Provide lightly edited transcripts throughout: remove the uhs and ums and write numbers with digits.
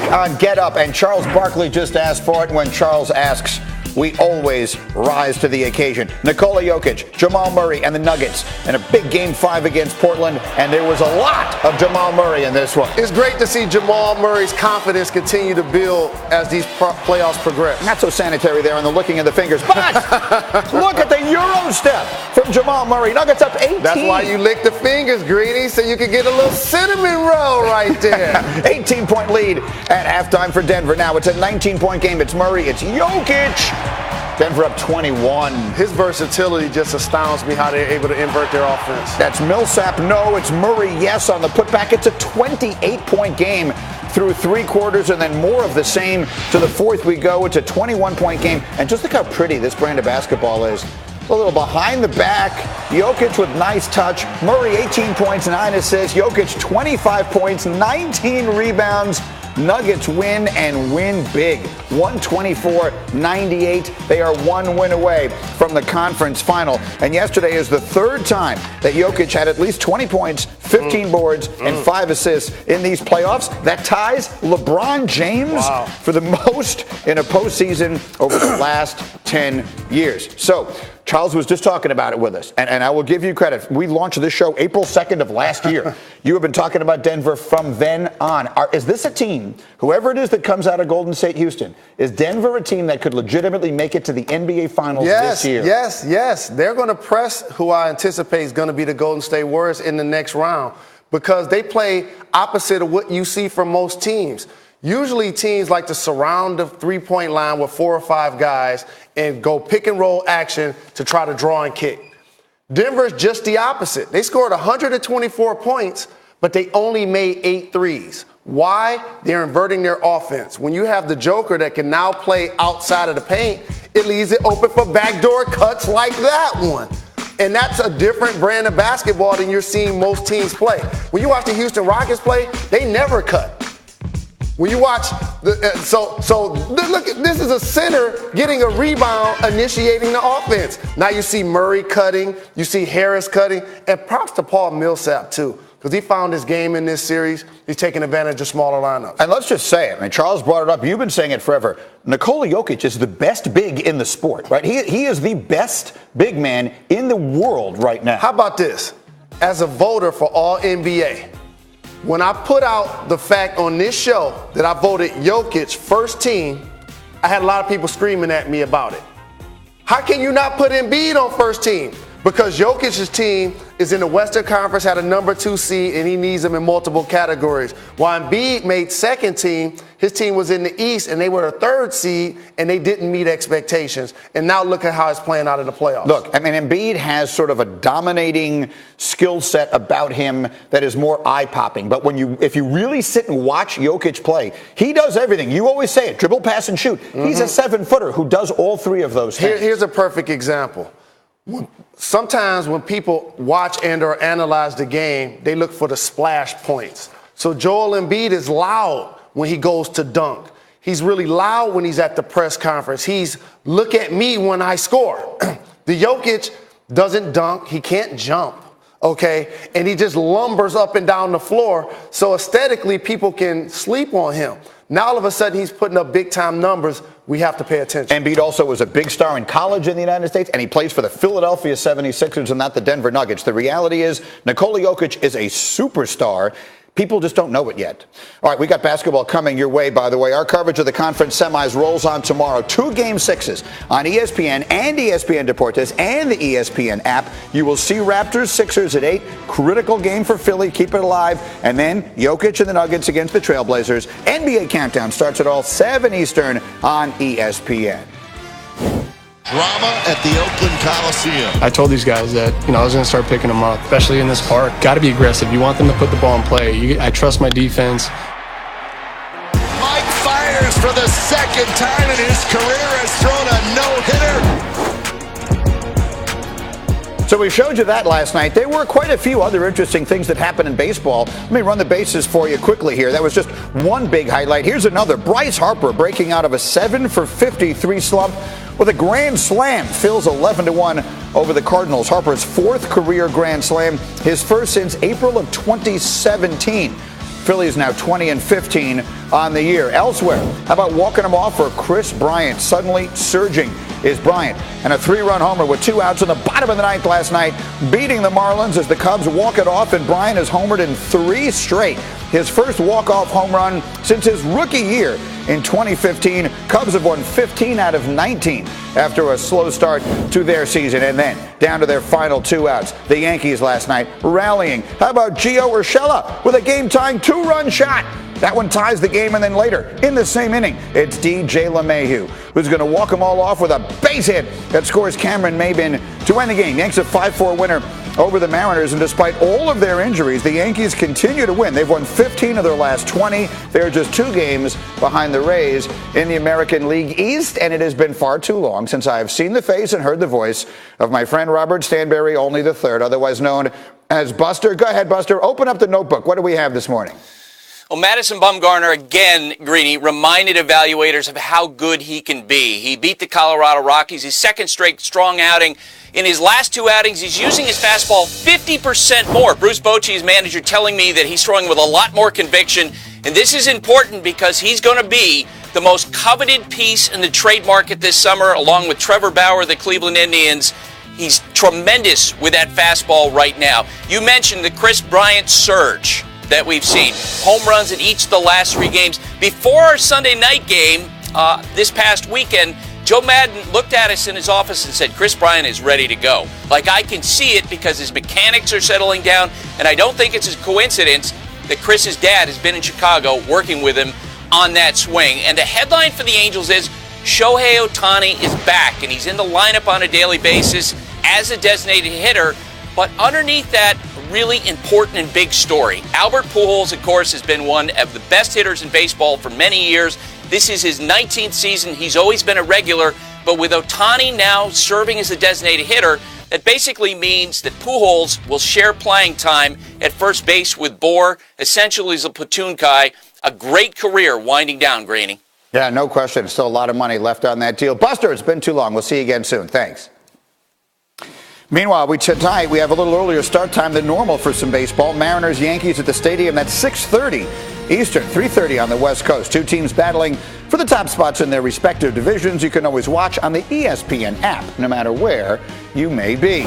on Get Up, and Charles Barkley just asked for it. When Charles asks, we always rise to the occasion. Nikola Jokic, Jamal Murray, and the Nuggets in a big Game 5 against Portland, and there was a lot of Jamal Murray in this one. It's great to see Jamal Murray's confidence continue to build as these playoffs progress. Not so sanitary there on the looking of the fingers, but look at the Euro step from Jamal Murray. Nuggets up 18. That's why you lick the fingers, Greedy, so you can get a little cinnamon roll right there. 18-point lead at halftime for Denver. Now it's a 19-point game. It's Murray. It's Jokic. Denver up 21. His versatility just astounds me how they're able to invert their offense. That's Millsap, no. It's Murray, yes, on the putback. It's a 28-point game through 3 quarters, and then more of the same to the fourth we go. It's a 21-point game. And just look how pretty this brand of basketball is. A little behind the back. Jokic with nice touch. Murray, 18 points, 9 assists. Jokic, 25 points, 19 rebounds. Nuggets win and win big. 124-98. They are 1 win away from the conference final. And yesterday is the 3rd time that Jokic had at least 20 points, 15 boards, and 5 assists in these playoffs. That ties LeBron James for the most in a postseason over the last 10 years. So, Charles was just talking about it with us, and I will give you credit. We launched this show April 2nd of last year. You have been talking about Denver from then on. Is this a team, whoever it is that comes out of Golden State, Houston, is Denver a team that could legitimately make it to the NBA Finals this year? Yes. They're going to press who I anticipate is going to be the Golden State Warriors in the next round because they play opposite of what you see from most teams. Usually teams like to surround the three-point line with 4 or 5 guys and go pick and roll action to try to draw and kick. Denver's just the opposite. They scored 124 points, but they only made 8 threes. Why? They're inverting their offense. When you have the Joker that can now play outside of the paint, it leaves it open for backdoor cuts like that one. And that's a different brand of basketball than you're seeing most teams play. When you watch the Houston Rockets play, they never cut. When you watch, look, this is a center getting a rebound, initiating the offense. Now you see Murray cutting, you see Harris cutting, and props to Paul Millsap too, because he found his game in this series. He's taking advantage of smaller lineups. And let's just say it. I mean, Charles brought it up. You've been saying it forever. Nikola Jokic is the best big in the sport, right? He is the best big man in the world right now. How about this? As a voter for All NBA, when I put out the fact on this show that I voted Jokic first team, I had a lot of people screaming at me about it. How can you not put Embiid on first team? Because Jokic's team is in the Western Conference, had a number 2 seed, and he needs them in multiple categories. While Embiid made second team, his team was in the East, and they were a 3rd seed, and they didn't meet expectations. And now look at how it's playing out in the playoffs. Look, I mean, Embiid has sort of a dominating skill set about him that is more eye-popping. But if you really sit and watch Jokic play, he does everything. You always say it, dribble, pass, and shoot. He's a 7-footer who does all 3 of those things. Here's a perfect example. Sometimes when people watch and or analyze the game, they look for the splash points. So Joel Embiid is loud when he goes to dunk. He's really loud when he's at the press conference. He's look at me when I score. The Jokic doesn't dunk. He can't jump. Okay. And he just lumbers up and down the floor. So aesthetically, people can sleep on him. Now all of a sudden he's putting up big time numbers. We have to pay attention. Embiid also was a big star in college in the United States, and he plays for the Philadelphia 76ers and not the Denver Nuggets. The reality is Nikola Jokic is a superstar. People just don't know it yet. All right, we got basketball coming your way, by the way. Our coverage of the conference semis rolls on tomorrow. 2 Game 6s on ESPN and ESPN Deportes and the ESPN app. You will see Raptors, Sixers at 8. Critical game for Philly. Keep it alive. And then Jokic and the Nuggets against the Trailblazers. NBA Countdown starts at all 7 Eastern on ESPN. Drama at the Oakland Coliseum. I told these guys that, I was going to start picking them up, especially in this park. Got to be aggressive. You want them to put the ball in play. I trust my defense. Mike fires for the 2nd time in his career, has thrown a no-hitter. So we showed you that last night. There were quite a few other interesting things that happened in baseball. Let me run the bases for you quickly here. That was just one big highlight. Here's another. Bryce Harper breaking out of a 7-for-53 slump with a grand slam. Phil's 11-1 over the Cardinals. Harper's 4th career grand slam, his first since April of 2017. Phillies now 20-15 on the year. Elsewhere, how about walking him off for Kris Bryant? Suddenly surging is Bryant. And a 3-run homer with 2 outs in the bottom of the ninth last night, beating the Marlins as the Cubs walk it off, and Bryant has homered in 3 straight. His first walk-off home run since his rookie year in 2015. Cubs have won 15 out of 19 after a slow start to their season. And then down to their final 2 outs. The Yankees last night rallying. How about Gio Urshela with a game-tying 2-run shot? That one ties the game, and then later, in the same inning, it's DJ LeMahieu, who's going to walk them all off with a base hit that scores Cameron Maybin to win the game. Yanks a 5-4 winner over the Mariners, and despite all of their injuries, the Yankees continue to win. They've won 15 of their last 20. They're just 2 games behind the Rays in the American League East, and it has been far too long since I have seen the face and heard the voice of my friend Robert Stanberry, only the third, otherwise known as Buster. Go ahead, Buster. Open up the notebook. What do we have this morning? Well, Madison Bumgarner, again, Greeny, reminded evaluators of how good he can be. He beat the Colorado Rockies, his second straight strong outing. In his last 2 outings, he's using his fastball 50% more. Bruce Bochy, his manager, telling me that he's throwing with a lot more conviction. And this is important because he's going to be the most coveted piece in the trade market this summer, along with Trevor Bauer of the Cleveland Indians. He's tremendous with that fastball right now. You mentioned the Kris Bryant surge that we've seen. Home runs in each of the last 3 games. Before our Sunday night game this past weekend, Joe Madden looked at us in his office and said, Kris Bryant is ready to go. Like, I can see it because his mechanics are settling down, and I don't think it's a coincidence that Chris's dad has been in Chicago working with him on that swing. And the headline for the Angels is Shohei Ohtani is back, and he's in the lineup on a daily basis as a designated hitter. But underneath that really important and big story, Albert Pujols, of course, has been one of the best hitters in baseball for many years. This is his 19th season. He's always been a regular. But with Ohtani now serving as a designated hitter, that basically means that Pujols will share playing time at first base with Bohr, essentially as a platoon guy. A great career winding down, Greeny. Yeah, no question. Still a lot of money left on that deal. Buster, it's been too long. We'll see you again soon. Thanks. Meanwhile, tonight we have a little earlier start time than normal for some baseball. Mariners, Yankees at the stadium. That's 6:30 Eastern, 3:30 on the West Coast. 2 teams battling for the top spots in their respective divisions. You can always watch on the ESPN app, no matter where you may be.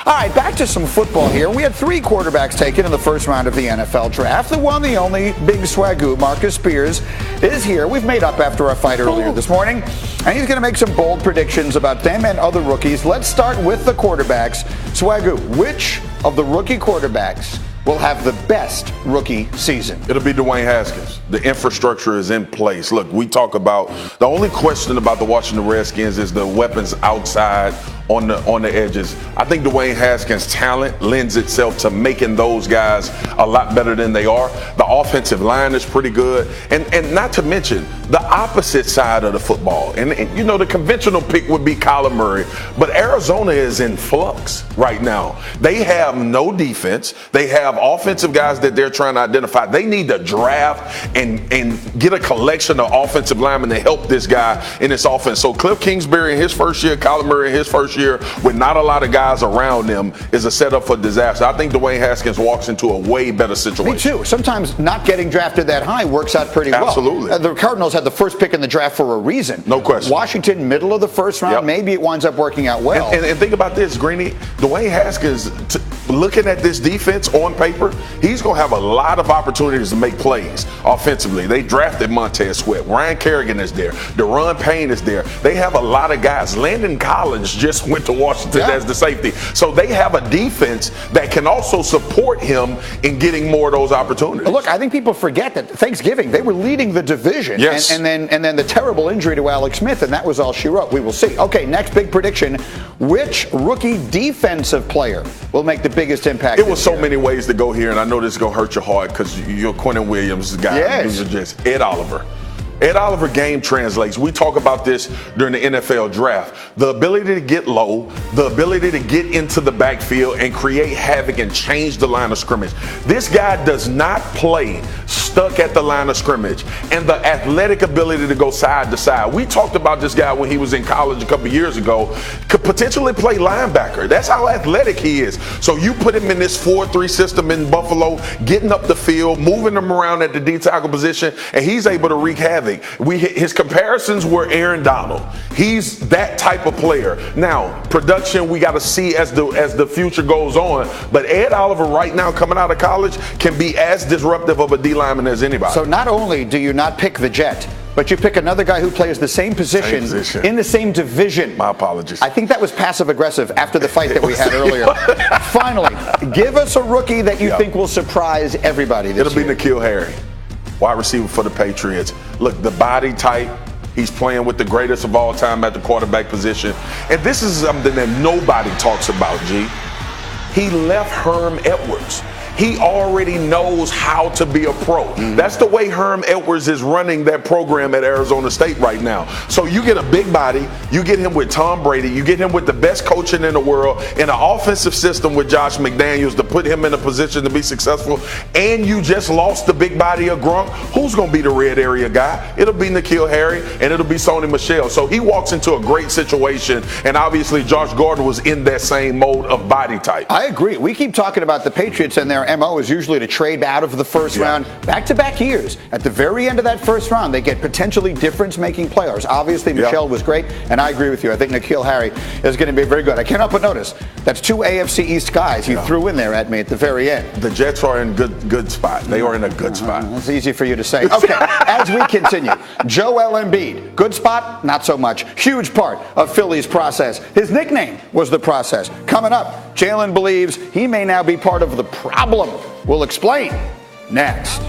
All right, back to some football here. We had 3 quarterbacks taken in the first round of the NFL draft. The one, the only, big swagoo, Marcus Spears, is here. We've made up after our fight earlier this morning, and he's going to make some bold predictions about them and other rookies. Let's start with the quarterbacks. Swagoo, which of the rookie quarterbacks will have the best rookie season? It'll be Dwayne Haskins. The infrastructure is in place. Look, we talk about the only question about the Washington Redskins is the weapons outside on the edges. I think Dwayne Haskins' talent lends itself to making those guys a lot better than they are. The offensive line is pretty good. And not to mention the opposite side of the football. And you know, the conventional pick would be Kyler Murray, but Arizona is in flux right now. They have no defense. They have offensive guys that they're trying to identify. They need to draft and get a collection of offensive linemen to help this guy in this offense. So Cliff Kingsbury in his first year, Kyler Murray in his first year, with not a lot of guys around them, is a setup for disaster. I think Dwayne Haskins walks into a way better situation. Me too. Sometimes not getting drafted that high works out pretty well. Absolutely. The Cardinals had the first pick in the draft for a reason. No question. Washington, middle of the first round. Yep. Maybe it winds up working out well. And think about this, Greeny. Dwayne Haskins, looking at this defense on paper, he's going to have a lot of opportunities to make plays offensively. They drafted Montez Sweat. Ryan Kerrigan is there. Deron Payne is there. They have a lot of guys. Landon Collins just went to Washington as the safety. So they have a defense that can also support him in getting more of those opportunities. Look, I think people forget that Thanksgiving, they were leading the division. Yes. And then the terrible injury to Alex Smith, and that was all she wrote. We will see. Okay, next big prediction. Which rookie defensive player will make the biggest impact? It was so many ways to go here, and I know this is going to hurt your heart because you're Quentin Williams guy. Yes. You're just Ed Oliver. Ed Oliver game translates. We talk about this during the NFL draft. The ability to get low, the ability to get into the backfield and create havoc and change the line of scrimmage. This guy does not play stuck at the line of scrimmage, and the athletic ability to go side to side. We talked about this guy when he was in college a couple years ago, could potentially play linebacker. That's how athletic he is. So you put him in this 4-3 system in Buffalo, getting up the field, moving him around at the D tackle position, and he's able to wreak havoc. His comparisons were Aaron Donald. He's that type of player. Now, production we got to see as the future goes on, but Ed Oliver right now coming out of college can be as disruptive of a D lineman as anybody. So not only do you not pick the Jet, but you pick another guy who plays the same position in the same division. My apologies. I think that was passive-aggressive after the fight that we had earlier. Finally, give us a rookie that you think will surprise everybody this year. It'll be Nikola Harry, wide receiver for the Patriots. Look, the body type. He's playing with the greatest of all time at the quarterback position. And this is something that nobody talks about, G. He left Herm Edwards. He already knows how to be a pro. That's the way Herm Edwards is running that program at Arizona State right now. So you get a big body, you get him with Tom Brady, you get him with the best coaching in the world, in an offensive system with Josh McDaniels to put him in a position to be successful, and you just lost the big body of Gronk. Who's going to be the red area guy? It'll be N'Keal Harry, and it'll be Sony Michel. So he walks into a great situation, and obviously Josh Gordon was in that same mode of body type. I agree. We keep talking about the Patriots and their MO is usually to trade out of the first round. Back-to-back years. At the very end of that first round, they get potentially difference-making players. Obviously, Michel was great, and I agree with you. I think N'Keal Harry is going to be very good. I can't help but notice that's two AFC East guys you threw in there at me at the very end. The Jets are in good spot. They are in a good spot. That's easy for you to say. Okay, as we continue, Joel Embiid, good spot, not so much. Huge part of Philly's process. His nickname was the process. Coming up, Jalen believes he may now be part of the problem. We'll explain next.